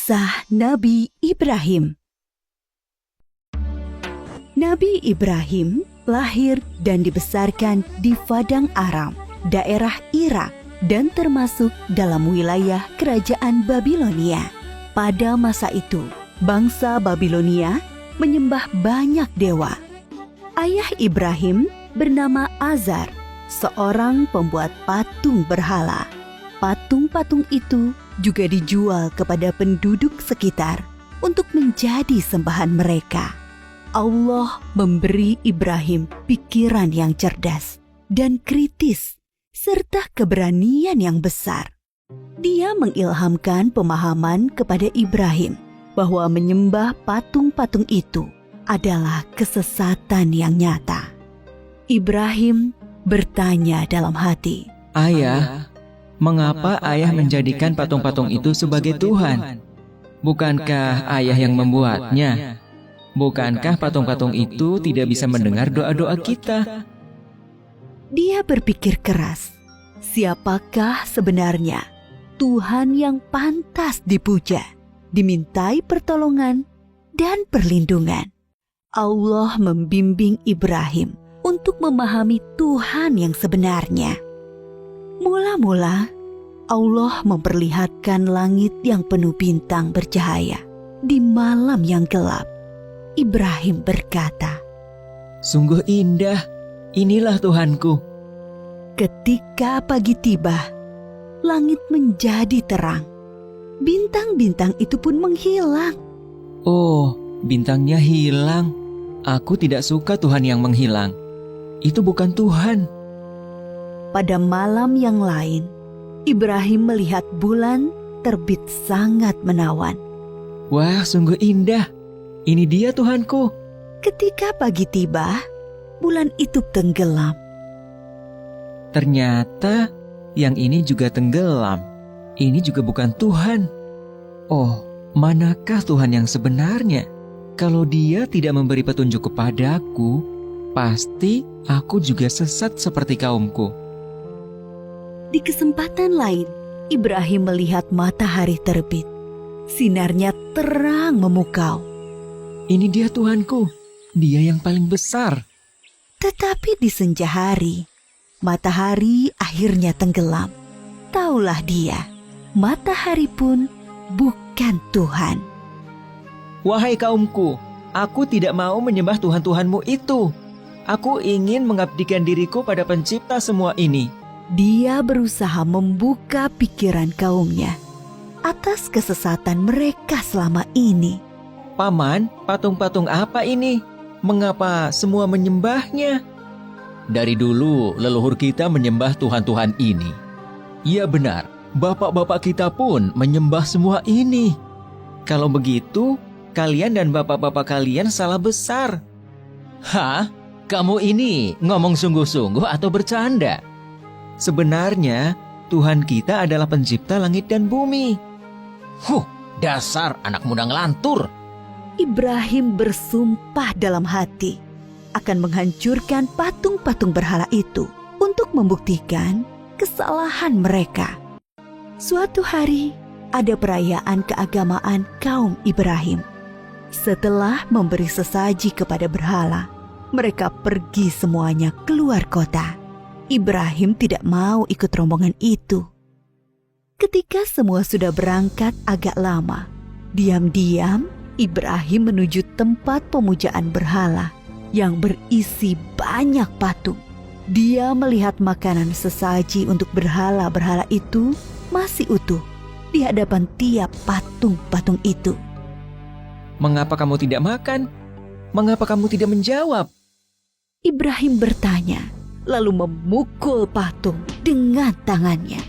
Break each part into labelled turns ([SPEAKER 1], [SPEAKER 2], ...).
[SPEAKER 1] Kisah Nabi Ibrahim. Nabi Ibrahim lahir dan dibesarkan di Padang Aram, daerah Irak, dan termasuk dalam wilayah kerajaan Babilonia. Pada masa itu, bangsa Babilonia menyembah banyak dewa. Ayah Ibrahim bernama Azar, seorang pembuat patung berhala. Patung-patung itu juga dijual kepada penduduk sekitar untuk menjadi sembahan mereka. Allah memberi Ibrahim pikiran yang cerdas dan kritis, serta keberanian yang besar. Dia mengilhamkan pemahaman kepada Ibrahim bahwa menyembah patung-patung itu adalah kesesatan yang nyata. Ibrahim bertanya dalam hati,
[SPEAKER 2] "Ayah, mengapa ayah menjadikan patung-patung itu sebagai Tuhan? Bukankah ayah yang membuatnya? Bukankah patung-patung itu tidak bisa mendengar doa-doa kita?"
[SPEAKER 1] Dia berpikir keras, siapakah sebenarnya Tuhan yang pantas dipuja, dimintai pertolongan dan perlindungan? Allah membimbing Ibrahim untuk memahami Tuhan yang sebenarnya. Mula-mula, Allah memperlihatkan langit yang penuh bintang bercahaya di malam yang gelap. Ibrahim berkata,
[SPEAKER 2] "Sungguh indah, inilah Tuhanku."
[SPEAKER 1] Ketika pagi tiba, langit menjadi terang. Bintang-bintang itu pun menghilang.
[SPEAKER 2] Oh, bintangnya hilang. Aku tidak suka Tuhan yang menghilang. Itu bukan Tuhan.
[SPEAKER 1] Pada malam yang lain, Ibrahim melihat bulan terbit sangat menawan.
[SPEAKER 2] Wah, sungguh indah. Ini dia Tuhanku.
[SPEAKER 1] Ketika pagi tiba, bulan itu tenggelam.
[SPEAKER 2] Ternyata yang ini juga tenggelam. Ini juga bukan Tuhan. Oh, manakah Tuhan yang sebenarnya? Kalau Dia tidak memberi petunjuk kepadaku, pasti aku juga sesat seperti kaumku.
[SPEAKER 1] Di kesempatan lain, Ibrahim melihat matahari terbit. Sinarnya terang memukau.
[SPEAKER 2] Ini dia Tuhanku, Dia yang paling besar.
[SPEAKER 1] Tetapi di senja hari, matahari akhirnya tenggelam. Taulah dia, matahari pun bukan Tuhan.
[SPEAKER 2] Wahai kaumku, aku tidak mau menyembah Tuhan-Tuhanmu itu. Aku ingin mengabdikan diriku pada pencipta semua ini.
[SPEAKER 1] Dia berusaha membuka pikiran kaumnya atas kesesatan mereka selama ini.
[SPEAKER 2] Paman, patung-patung apa ini? Mengapa semua menyembahnya? Dari dulu leluhur kita menyembah Tuhan-Tuhan ini. Iya benar, bapak-bapak kita pun menyembah semua ini. Kalau begitu, kalian dan bapak-bapak kalian salah besar. Hah? Kamu ini ngomong sungguh-sungguh atau bercanda? Sebenarnya, Tuhan kita adalah pencipta langit dan bumi. Dasar anak muda ngelantur.
[SPEAKER 1] Ibrahim bersumpah dalam hati akan menghancurkan patung-patung berhala itu untuk membuktikan kesalahan mereka. Suatu hari, ada perayaan keagamaan kaum Ibrahim. Setelah memberi sesaji kepada berhala, mereka pergi semuanya keluar kota. Ibrahim tidak mau ikut rombongan itu. Ketika semua sudah berangkat agak lama, diam-diam Ibrahim menuju tempat pemujaan berhala yang berisi banyak patung. Dia melihat makanan sesaji untuk berhala-berhala itu masih utuh di hadapan tiap patung-patung itu.
[SPEAKER 2] Mengapa kamu tidak makan? Mengapa kamu tidak menjawab?
[SPEAKER 1] Ibrahim bertanya, lalu memukul patung dengan tangannya.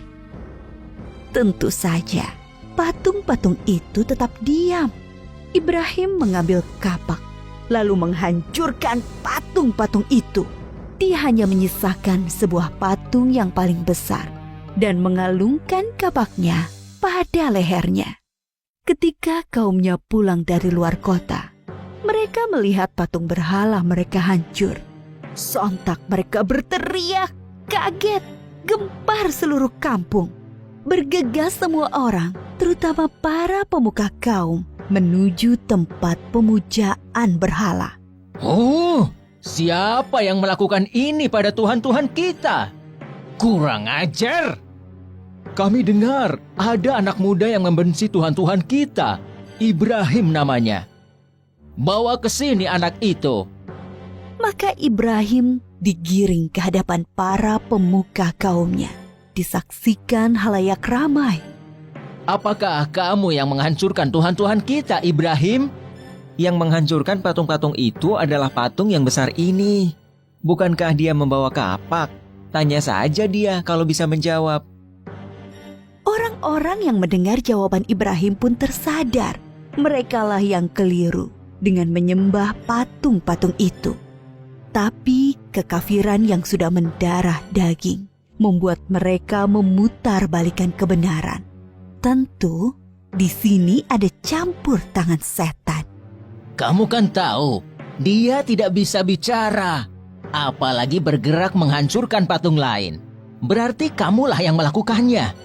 [SPEAKER 1] Tentu saja, patung-patung itu tetap diam. Ibrahim mengambil kapak, lalu menghancurkan patung-patung itu. Dia hanya menyisakan sebuah patung yang paling besar dan mengalungkan kapaknya pada lehernya. Ketika kaumnya pulang dari luar kota, mereka melihat patung berhala mereka hancur. Sontak mereka berteriak, kaget, gempar seluruh kampung. Bergegas semua orang terutama para pemuka kaum, menuju tempat pemujaan berhala.
[SPEAKER 2] Oh, siapa yang melakukan ini pada Tuhan-Tuhan kita? Kurang ajar! Kami dengar ada anak muda yang membenci Tuhan-Tuhan kita. Ibrahim namanya. Bawa ke sini anak itu.
[SPEAKER 1] Maka Ibrahim digiring ke hadapan para pemuka kaumnya. Disaksikan halayak ramai.
[SPEAKER 2] Apakah kamu yang menghancurkan Tuhan-Tuhan kita, Ibrahim? Yang menghancurkan patung-patung itu adalah patung yang besar ini. Bukankah dia membawa kapak? Tanya saja dia kalau bisa menjawab.
[SPEAKER 1] Orang-orang yang mendengar jawaban Ibrahim pun tersadar. Merekalah yang keliru dengan menyembah patung-patung itu. Tapi kekafiran yang sudah mendarah daging membuat mereka memutarbalikkan kebenaran. Tentu di sini ada campur tangan setan.
[SPEAKER 2] Kamu kan tahu, dia tidak bisa bicara, apalagi bergerak menghancurkan patung lain. Berarti kamulah yang melakukannya.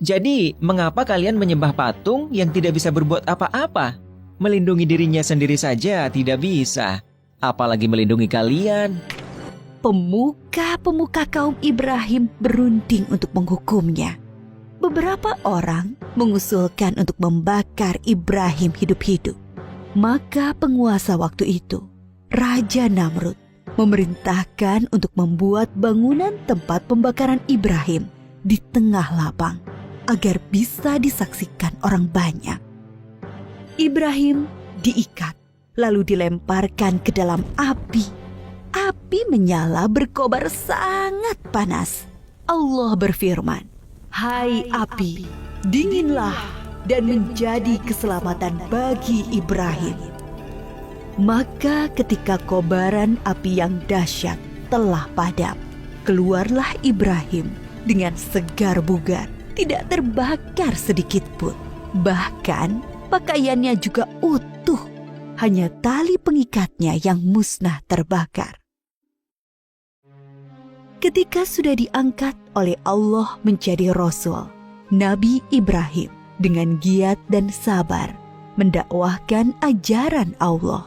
[SPEAKER 2] Jadi, mengapa kalian menyembah patung yang tidak bisa berbuat apa-apa? Melindungi dirinya sendiri saja tidak bisa, apalagi melindungi kalian.
[SPEAKER 1] Pemuka-pemuka kaum Ibrahim berunding untuk menghukumnya. Beberapa orang mengusulkan untuk membakar Ibrahim hidup-hidup. Maka penguasa waktu itu, Raja Namrud, memerintahkan untuk membuat bangunan tempat pembakaran Ibrahim di tengah lapang agar bisa disaksikan orang banyak. Ibrahim diikat lalu dilemparkan ke dalam api. Api menyala berkobar sangat panas. Allah berfirman, "Hai api, dinginlah dan menjadi keselamatan bagi Ibrahim." Maka ketika kobaran api yang dahsyat telah padam, keluarlah Ibrahim dengan segar bugar, tidak terbakar sedikit pun. Bahkan pakaiannya juga utuh, hanya tali pengikatnya yang musnah terbakar. Ketika sudah diangkat oleh Allah menjadi Rasul, Nabi Ibrahim dengan giat dan sabar mendakwahkan ajaran Allah.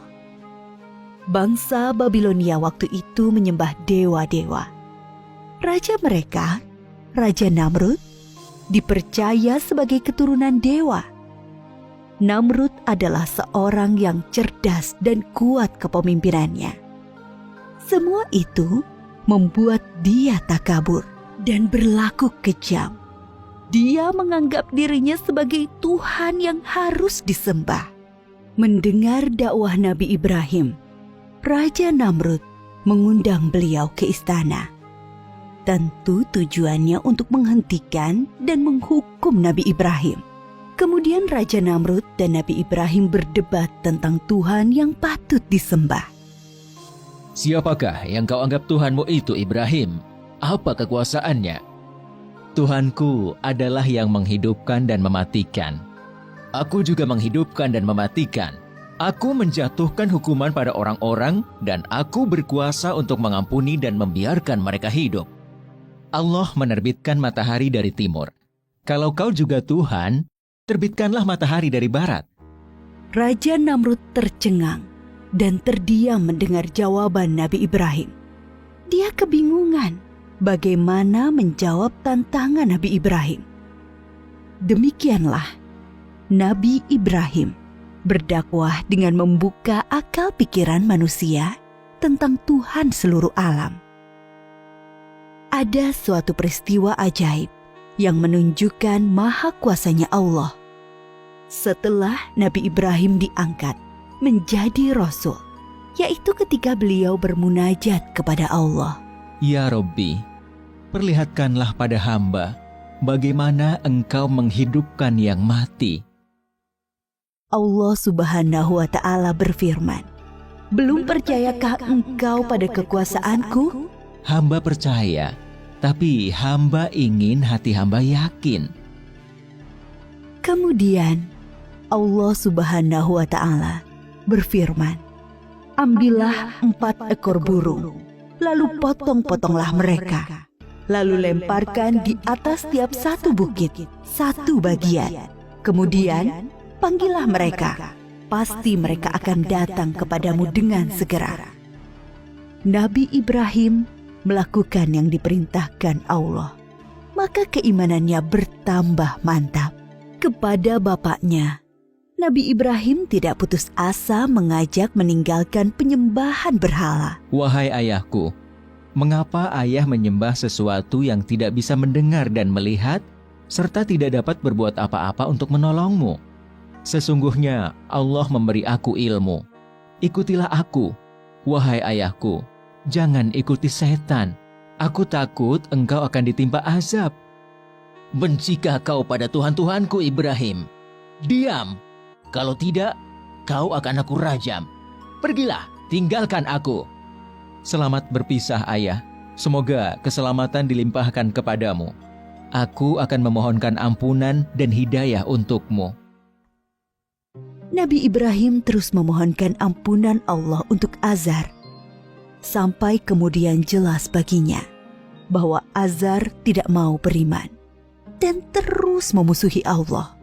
[SPEAKER 1] Bangsa Babilonia waktu itu menyembah dewa-dewa. Raja mereka, Raja Namrud, dipercaya sebagai keturunan dewa. Namrud adalah seorang yang cerdas dan kuat kepemimpinannya. Semua itu membuat dia takabur dan berlaku kejam. Dia menganggap dirinya sebagai Tuhan yang harus disembah. Mendengar dakwah Nabi Ibrahim, Raja Namrud mengundang beliau ke istana. Tentu tujuannya untuk menghentikan dan menghukum Nabi Ibrahim. Kemudian Raja Namrud dan Nabi Ibrahim berdebat tentang Tuhan yang patut disembah.
[SPEAKER 2] Siapakah yang kau anggap Tuhanmu itu, Ibrahim? Apa kekuasaannya? Tuhanku adalah yang menghidupkan dan mematikan. Aku juga menghidupkan dan mematikan. Aku menjatuhkan hukuman pada orang-orang dan aku berkuasa untuk mengampuni dan membiarkan mereka hidup. Allah menerbitkan matahari dari timur. Kalau kau juga Tuhan, terbitkanlah matahari dari barat.
[SPEAKER 1] Raja Namrud tercengang dan terdiam mendengar jawaban Nabi Ibrahim. Dia kebingungan bagaimana menjawab tantangan Nabi Ibrahim. Demikianlah Nabi Ibrahim berdakwah dengan membuka akal pikiran manusia tentang Tuhan seluruh alam. Ada suatu peristiwa ajaib yang menunjukkan maha kuasanya Allah. Setelah Nabi Ibrahim diangkat menjadi Rasul, yaitu ketika beliau bermunajat kepada Allah.
[SPEAKER 2] Ya Rabbi, perlihatkanlah pada hamba bagaimana engkau menghidupkan yang mati.
[SPEAKER 1] Allah Subhanahu wa Ta'ala berfirman, "Belum percayakah engkau pada kekuasaanku?"
[SPEAKER 2] Hamba percaya, tapi hamba ingin hati hamba yakin.
[SPEAKER 1] Kemudian Allah Subhanahu wa Ta'ala berfirman, "Ambillah 4 ekor burung, lalu potong-potonglah mereka, lalu lemparkan di atas tiap satu bukit, satu bagian. Kemudian, panggillah mereka. Pasti mereka akan datang kepadamu dengan segera. Nabi Ibrahim melakukan yang diperintahkan Allah. Maka keimanannya bertambah mantap. Kepada bapaknya, Nabi Ibrahim tidak putus asa mengajak meninggalkan penyembahan berhala.
[SPEAKER 2] Wahai ayahku, mengapa ayah menyembah sesuatu yang tidak bisa mendengar dan melihat, serta tidak dapat berbuat apa-apa untuk menolongmu? Sesungguhnya Allah memberi aku ilmu. Ikutilah aku, wahai ayahku. Jangan ikuti setan. Aku takut engkau akan ditimpa azab. Bencikah kau pada Tuhan-Tuhanku Ibrahim? Diam. Kalau tidak, kau akan aku rajam. Pergilah, tinggalkan aku. Selamat berpisah, ayah. Semoga keselamatan dilimpahkan kepadamu. Aku akan memohonkan ampunan dan hidayah untukmu.
[SPEAKER 1] Nabi Ibrahim terus memohonkan ampunan Allah untuk Azar. Sampai kemudian jelas baginya bahwa Azar tidak mau beriman dan terus memusuhi Allah.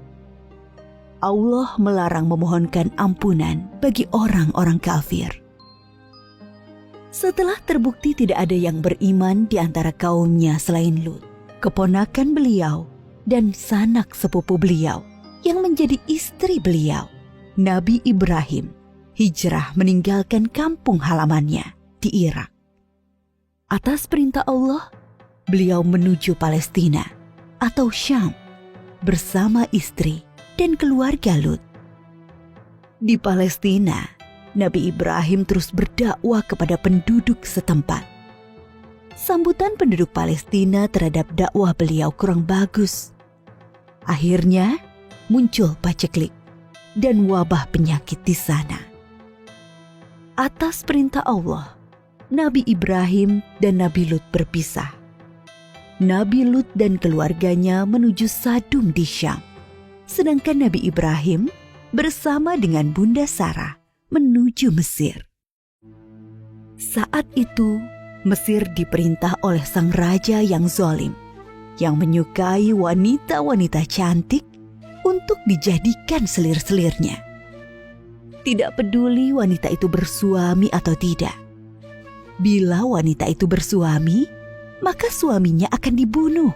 [SPEAKER 1] Allah melarang memohonkan ampunan bagi orang-orang kafir. Setelah terbukti tidak ada yang beriman di antara kaumnya selain Lut, keponakan beliau dan sanak sepupu beliau yang menjadi istri beliau, Nabi Ibrahim hijrah meninggalkan kampung halamannya di Irak. Atas perintah Allah, beliau menuju Palestina atau Syam bersama istri dan keluarga Lut. Di Palestina, Nabi Ibrahim terus berdakwah kepada penduduk setempat. Sambutan penduduk Palestina terhadap dakwah beliau kurang bagus. Akhirnya muncul paceklik dan wabah penyakit di sana. Atas perintah Allah, Nabi Ibrahim dan Nabi Lut berpisah. Nabi Lut dan keluarganya menuju Sadum di Syam, sedangkan Nabi Ibrahim bersama dengan Bunda Sarah menuju Mesir. Saat itu, Mesir diperintah oleh sang raja yang zalim, yang menyukai wanita-wanita cantik untuk dijadikan selir-selirnya. Tidak peduli wanita itu bersuami atau tidak. Bila wanita itu bersuami, maka suaminya akan dibunuh.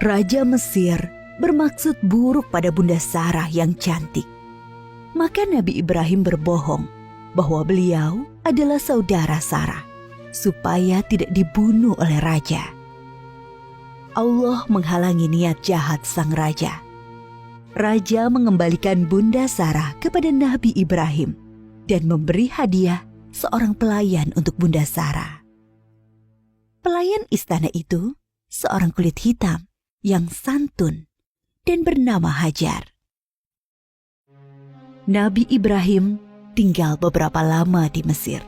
[SPEAKER 1] Raja Mesir bermaksud buruk pada Bunda Sarah yang cantik. Maka Nabi Ibrahim berbohong bahwa beliau adalah saudara Sarah, supaya tidak dibunuh oleh raja. Allah menghalangi niat jahat sang raja. Raja mengembalikan Bunda Sarah kepada Nabi Ibrahim dan memberi hadiah seorang pelayan untuk Bunda Sarah. Pelayan istana itu seorang kulit hitam yang santun dan bernama Hajar. Nabi Ibrahim tinggal beberapa lama di Mesir.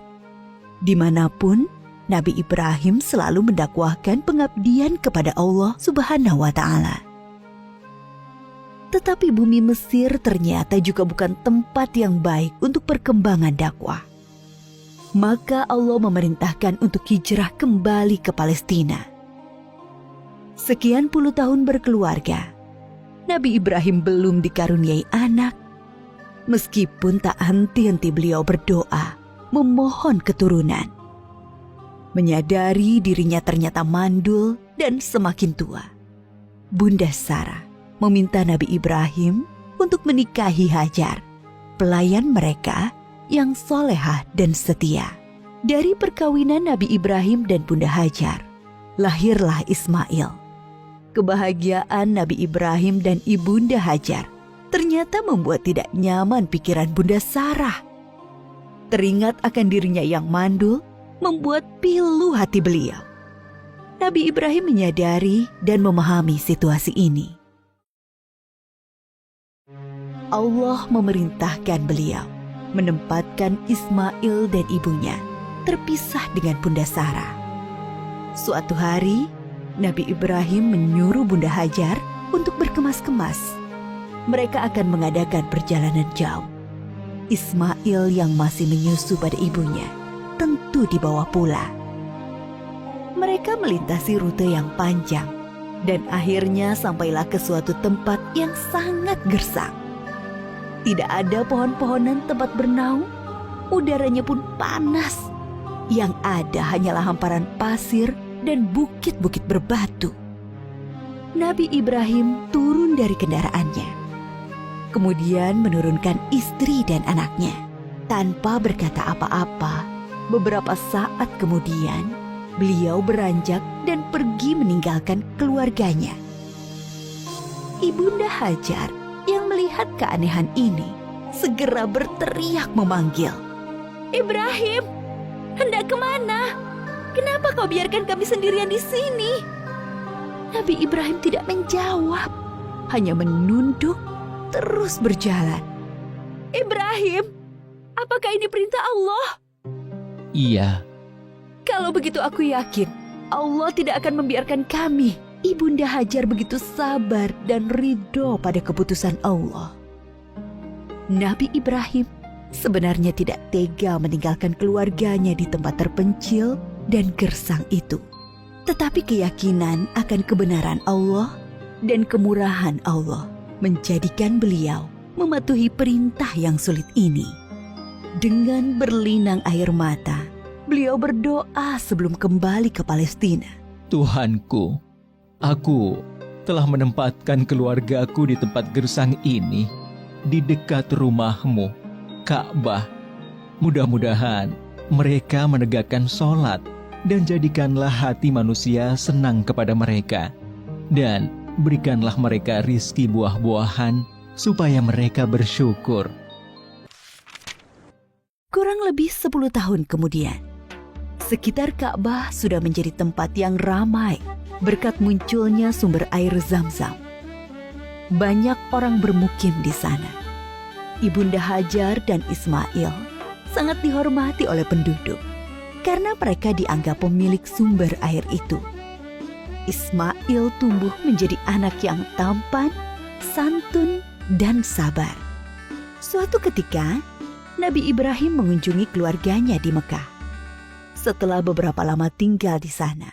[SPEAKER 1] Dimanapun, Nabi Ibrahim selalu mendakwahkan pengabdian kepada Allah Subhanahu wa Ta'ala. Tetapi bumi Mesir ternyata juga bukan tempat yang baik untuk perkembangan dakwah. Maka Allah memerintahkan untuk hijrah kembali ke Palestina. Sekian puluh tahun berkeluarga, Nabi Ibrahim belum dikaruniai anak, meskipun tak henti-henti beliau berdoa, memohon keturunan. Menyadari dirinya ternyata mandul dan semakin tua, Bunda Sarah meminta Nabi Ibrahim untuk menikahi Hajar, pelayan mereka yang solehah dan setia. Dari perkawinan Nabi Ibrahim dan Bunda Hajar, lahirlah Ismail. Kebahagiaan Nabi Ibrahim dan Ibunda Hajar ternyata membuat tidak nyaman pikiran Bunda Sarah. Teringat akan dirinya yang mandul, membuat pilu hati beliau. Nabi Ibrahim menyadari dan memahami situasi ini. Allah memerintahkan beliau menempatkan Ismail dan ibunya terpisah dengan Bunda Sarah. Suatu hari, Nabi Ibrahim menyuruh Bunda Hajar untuk berkemas-kemas. Mereka akan mengadakan perjalanan jauh. Ismail yang masih menyusu pada ibunya tentu dibawa pula. Mereka melintasi rute yang panjang Dan akhirnya sampailah ke suatu tempat yang sangat gersang. Tidak ada pohon-pohonan tempat bernaung, udaranya pun panas. Yang ada hanyalah hamparan pasir dan bukit-bukit berbatu. Nabi Ibrahim turun dari kendaraannya, kemudian menurunkan istri dan anaknya. Tanpa berkata apa-apa, beberapa saat kemudian, beliau beranjak dan pergi meninggalkan keluarganya. Ibunda Hajar yang melihat keanehan ini segera berteriak memanggil, "Ibrahim, hendak kemana? Kenapa kau biarkan kami sendirian di sini?" Nabi Ibrahim tidak menjawab, hanya menunduk terus berjalan. "Ibrahim, apakah ini perintah Allah?"
[SPEAKER 2] Iya.
[SPEAKER 1] "Kalau begitu aku yakin Allah tidak akan membiarkan kami." Ibunda Hajar begitu sabar dan ridho pada keputusan Allah. Nabi Ibrahim sebenarnya tidak tega meninggalkan keluarganya di tempat terpencil dan gersang itu. Tetapi keyakinan akan kebenaran Allah dan kemurahan Allah menjadikan beliau mematuhi perintah yang sulit ini. Dengan berlinang air mata, beliau berdoa sebelum kembali ke Palestina.
[SPEAKER 2] Tuhanku, aku telah menempatkan keluargaku di tempat gersang ini, di dekat rumah-Mu, Ka'bah. Mudah-mudahan mereka menegakkan sholat dan jadikanlah hati manusia senang kepada mereka. Dan berikanlah mereka rizki buah-buahan supaya mereka bersyukur.
[SPEAKER 1] Kurang lebih 10 tahun kemudian, sekitar Ka'bah sudah menjadi tempat yang ramai berkat munculnya sumber air Zam-Zam. Banyak orang bermukim di sana. Ibunda Hajar dan Ismail sangat dihormati oleh penduduk karena mereka dianggap pemilik sumber air itu. Ismail tumbuh menjadi anak yang tampan, santun, dan sabar. Suatu ketika, Nabi Ibrahim mengunjungi keluarganya di Mekah. Setelah beberapa lama tinggal di sana,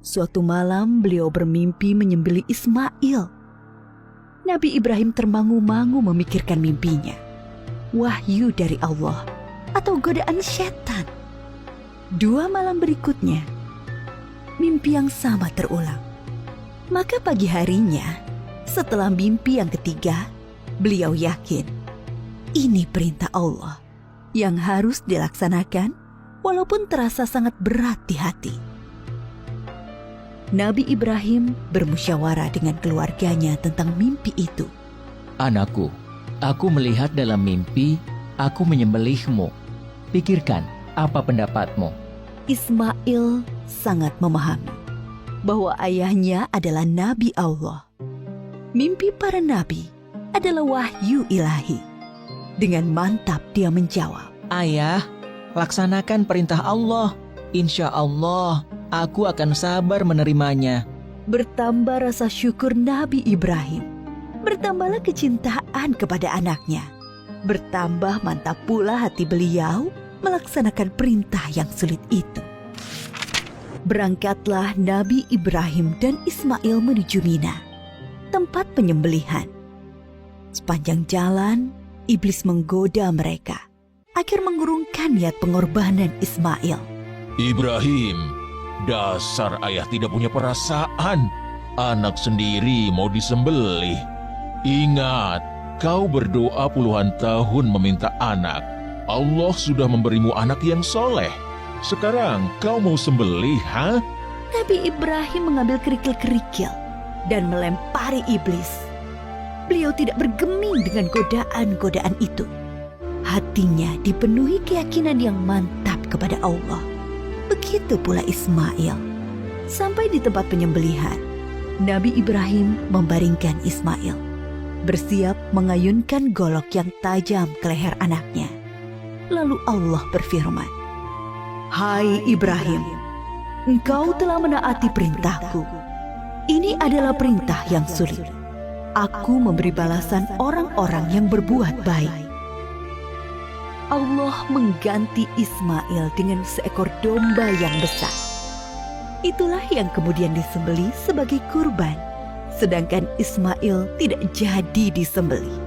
[SPEAKER 1] suatu malam beliau bermimpi menyembelih Ismail. Nabi Ibrahim termangu-mangu memikirkan mimpinya. Wahyu dari Allah atau godaan setan? 2 malam berikutnya, mimpi yang sama terulang. Maka pagi harinya, setelah mimpi yang ketiga, beliau yakin ini perintah Allah yang harus dilaksanakan walaupun terasa sangat berat di hati. Nabi Ibrahim bermusyawarah dengan keluarganya tentang mimpi itu.
[SPEAKER 2] Anakku, aku melihat dalam mimpi, aku menyembelihmu. Pikirkan, apa pendapatmu?
[SPEAKER 1] Ismail sangat memahami bahwa ayahnya adalah Nabi Allah. Mimpi para nabi adalah wahyu ilahi. Dengan mantap dia menjawab,
[SPEAKER 2] Ayah, laksanakan perintah Allah. Insya Allah, aku akan sabar menerimanya.
[SPEAKER 1] Bertambah rasa syukur Nabi Ibrahim. Bertambahlah kecintaan kepada anaknya. Bertambah mantap pula hati beliau melaksanakan perintah yang sulit itu. Berangkatlah Nabi Ibrahim dan Ismail menuju Mina, tempat penyembelihan. Sepanjang jalan, iblis menggoda mereka agar mengurungkan niat pengorbanan Ismail.
[SPEAKER 3] Ibrahim, dasar ayah tidak punya perasaan. Anak sendiri mau disembelih. Ingat, kau berdoa puluhan tahun meminta anak. Allah sudah memberimu anak yang soleh. Sekarang kau mau sembelih, ha?
[SPEAKER 1] Nabi Ibrahim mengambil kerikil-kerikil dan melempari iblis. Beliau tidak bergeming dengan godaan-godaan itu. Hatinya dipenuhi keyakinan yang mantap kepada Allah. Begitu pula Ismail. Sampai di tempat penyembelihan, Nabi Ibrahim membaringkan Ismail, bersiap mengayunkan golok yang tajam ke leher anaknya. Lalu Allah berfirman, "Hai Ibrahim, engkau telah menaati perintahku. Ini adalah perintah yang sulit. Aku memberi balasan orang-orang yang berbuat baik." Allah mengganti Ismail dengan seekor domba yang besar. Itulah yang kemudian disembelih sebagai kurban, sedangkan Ismail tidak jadi disembelih.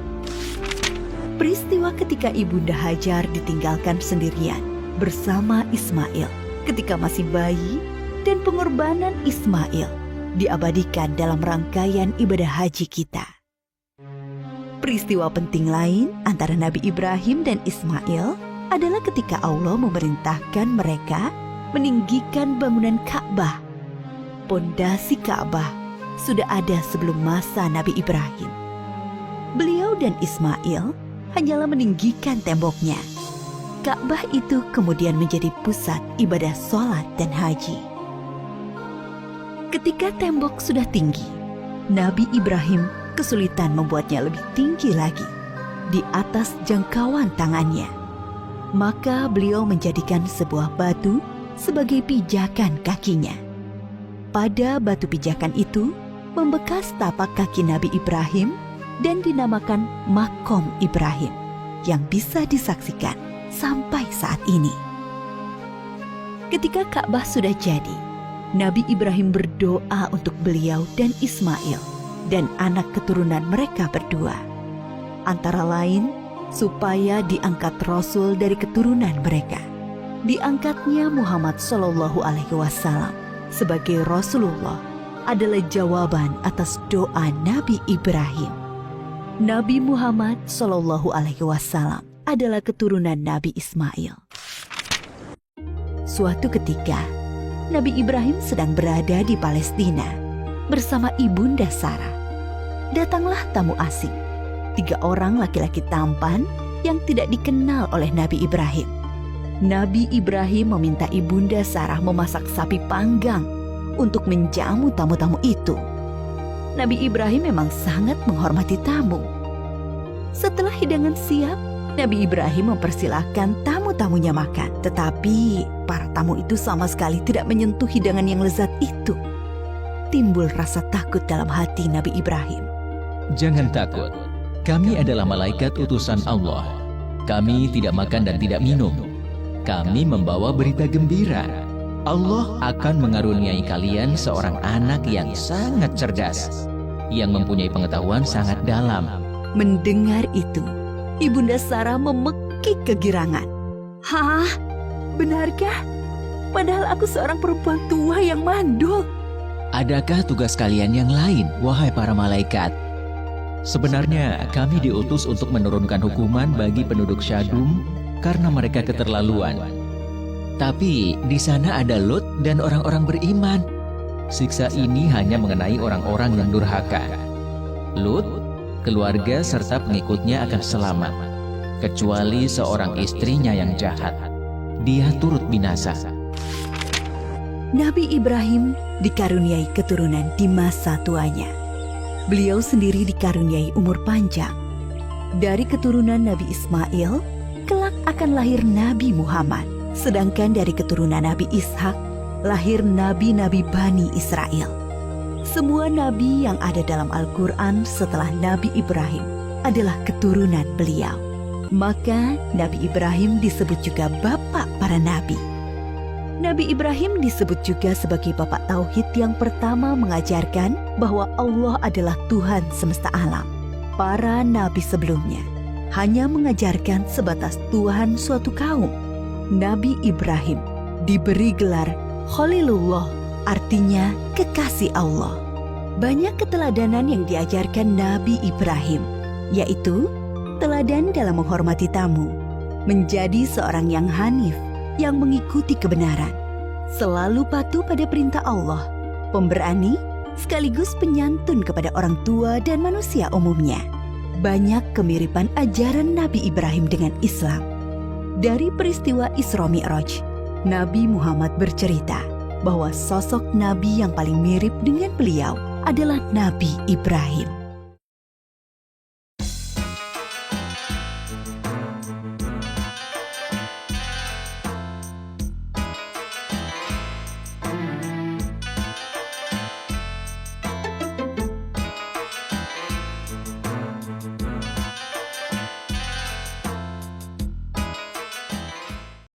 [SPEAKER 1] Peristiwa ketika Ibunda Hajar ditinggalkan sendirian bersama Ismail ketika masih bayi dan pengorbanan Ismail diabadikan dalam rangkaian ibadah haji kita. Peristiwa penting lain antara Nabi Ibrahim dan Ismail adalah ketika Allah memerintahkan mereka meninggikan bangunan Ka'bah. Pondasi Ka'bah sudah ada sebelum masa Nabi Ibrahim. Beliau dan Ismail hanyalah meninggikan temboknya. Ka'bah itu kemudian menjadi pusat ibadah sholat dan haji. Ketika tembok sudah tinggi, Nabi Ibrahim kesulitan membuatnya lebih tinggi lagi, di atas jangkauan tangannya. Maka beliau menjadikan sebuah batu sebagai pijakan kakinya. Pada batu pijakan itu membekas tapak kaki Nabi Ibrahim dan dinamakan Makom Ibrahim yang bisa disaksikan sampai saat ini. Ketika Ka'bah sudah jadi, Nabi Ibrahim berdoa untuk beliau dan Ismail dan anak keturunan mereka berdua. Antara lain, supaya diangkat Rasul dari keturunan mereka. Diangkatnya Muhammad SAW sebagai Rasulullah adalah jawaban atas doa Nabi Ibrahim. Nabi Muhammad SAW adalah keturunan Nabi Ismail. Suatu ketika, Nabi Ibrahim sedang berada di Palestina bersama Ibunda Sarah. Datanglah tamu asing, 3 orang laki-laki tampan yang tidak dikenal oleh Nabi Ibrahim. Nabi Ibrahim meminta Ibunda Sarah memasak sapi panggang untuk menjamu tamu-tamu itu. Nabi Ibrahim memang sangat menghormati tamu. Setelah hidangan siap, Nabi Ibrahim mempersilahkan tamu-tamunya makan. Tetapi para tamu itu sama sekali tidak menyentuh hidangan yang lezat itu. Timbul rasa takut dalam hati Nabi Ibrahim.
[SPEAKER 2] Jangan takut, kami adalah malaikat utusan Allah. Kami tidak makan dan tidak minum. Kami membawa berita gembira. Allah akan mengaruniai kalian seorang anak yang sangat cerdas, yang mempunyai pengetahuan sangat dalam.
[SPEAKER 1] Mendengar itu, Ibunda Sarah memekik kegirangan. Hah? Benarkah? Padahal aku seorang perempuan tua yang mandul.
[SPEAKER 2] Adakah tugas kalian yang lain, wahai para malaikat? Sebenarnya kami diutus untuk menurunkan hukuman bagi penduduk Syadum karena mereka keterlaluan. Tapi di sana ada Lut dan orang-orang beriman. Siksa ini hanya mengenai orang-orang yang durhaka. Lut, keluarga serta pengikutnya akan selamat, kecuali seorang istrinya yang jahat. Dia turut binasa.
[SPEAKER 1] Nabi Ibrahim dikaruniai keturunan di masa tuanya. Beliau sendiri dikaruniai umur panjang. Dari keturunan Nabi Ismail, kelak akan lahir Nabi Muhammad. Sedangkan dari keturunan Nabi Ishak, lahir nabi-nabi Bani Israel. Semua nabi yang ada dalam Al-Quran setelah Nabi Ibrahim adalah keturunan beliau. Maka Nabi Ibrahim disebut juga bapak para nabi. Nabi Ibrahim disebut juga sebagai bapak tauhid yang pertama mengajarkan bahwa Allah adalah Tuhan semesta alam. Para nabi sebelumnya hanya mengajarkan sebatas Tuhan suatu kaum. Nabi Ibrahim diberi gelar Khalilullah, artinya kekasih Allah. Banyak keteladanan yang diajarkan Nabi Ibrahim, yaitu teladan dalam menghormati tamu, menjadi seorang yang hanif, yang mengikuti kebenaran, selalu patuh pada perintah Allah, pemberani, sekaligus penyantun kepada orang tua dan manusia umumnya. Banyak kemiripan ajaran Nabi Ibrahim dengan Islam. Dari peristiwa Isra Mi'raj, Nabi Muhammad bercerita bahwa sosok Nabi yang paling mirip dengan beliau adalah Nabi Ibrahim.